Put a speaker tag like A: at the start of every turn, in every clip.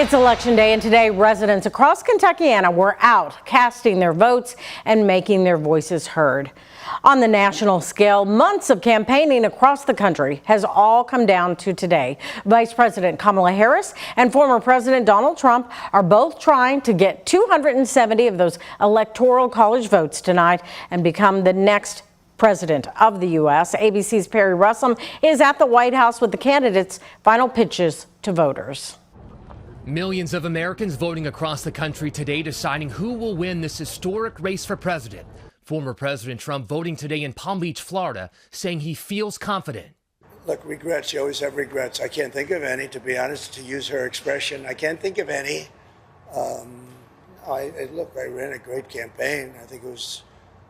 A: It's Election Day, and today residents across Kentuckiana were out casting their votes and making their voices heard. On the national scale, months of campaigning across the country has all come down to today. Vice President Kamala Harris and former President Donald Trump are both trying to get 270 of those electoral college votes tonight and become the next president of the U.S. ABC's Perry Russell is at the White House with the candidates' final pitches to voters.
B: Millions of Americans voting across the country today deciding who will win this historic race for president. Former President Trump voting today in Palm Beach, Florida, saying he feels confident.
C: Look, regrets, you always have regrets. I can't think of any, to be honest, to use her expression. I can't think of any. I ran a great campaign. I think it was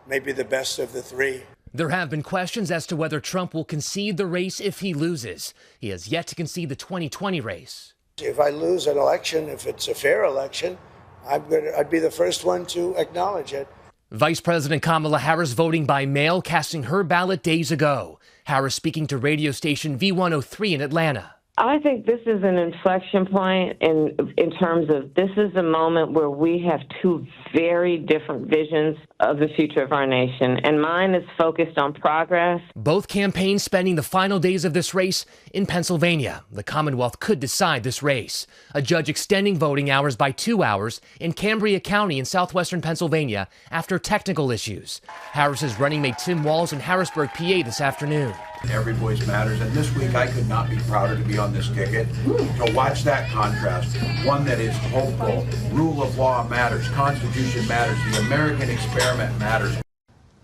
C: maybe the best of the three.
B: There have been questions as to whether Trump will concede the race if he loses. He has yet to concede the 2020 race.
C: If I lose an election, if it's a fair election, I'd be the first one to acknowledge it.
B: Vice President Kamala Harris voting by mail, casting her ballot days ago. Harris speaking to radio station V103 in Atlanta.
D: I think this is an inflection point in terms of this is a moment where we have two very different visions of the future of our nation, and mine is focused on progress.
B: Both campaigns spending the final days of this race in Pennsylvania. The Commonwealth could decide this race. A judge extending voting hours by 2 hours in Cambria County in southwestern Pennsylvania after technical issues. Harris's running mate Tim Walz in Harrisburg, PA this afternoon.
E: Every voice matters, and this week I could not be prouder to be on this ticket, to watch that contrast, one that is hopeful. Rule of law matters, Constitution matters, the American experiment matters.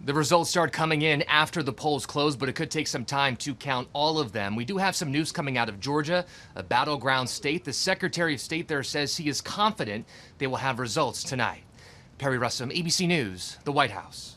B: The results start coming in after the polls close, but it could take some time to count all of them. We do have some news coming out of Georgia, a battleground state. The Secretary of State there says he is confident they will have results tonight. Perry Russell, ABC News, the White House.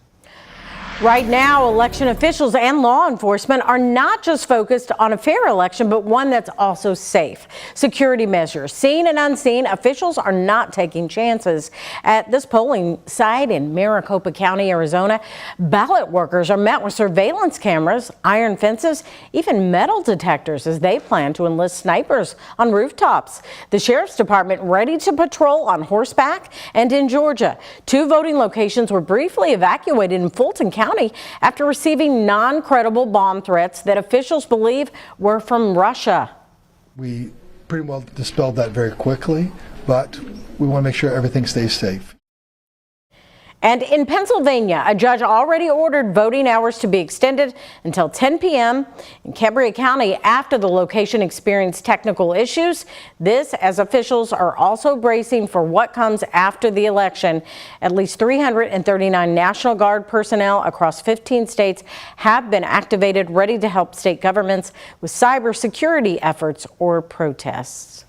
A: Right now, election officials and law enforcement are not just focused on a fair election, but one that's also safe. Security measures, seen and unseen, officials are not taking chances. At this polling site in Maricopa County, Arizona, ballot workers are met with surveillance cameras, iron fences, even metal detectors as they plan to enlist snipers on rooftops. The Sheriff's Department ready to patrol on horseback. And in Georgia, 2 voting locations were briefly evacuated in Fulton County after receiving non-credible bomb threats that officials believe were from Russia.
F: We pretty well dispelled that very quickly, but we want to make sure everything stays safe.
A: And in Pennsylvania, a judge already ordered voting hours to be extended until 10 p.m. in Cambria County after the location experienced technical issues. This as officials are also bracing for what comes after the election. At least 339 National Guard personnel across 15 states have been activated, ready to help state governments with cybersecurity efforts or protests.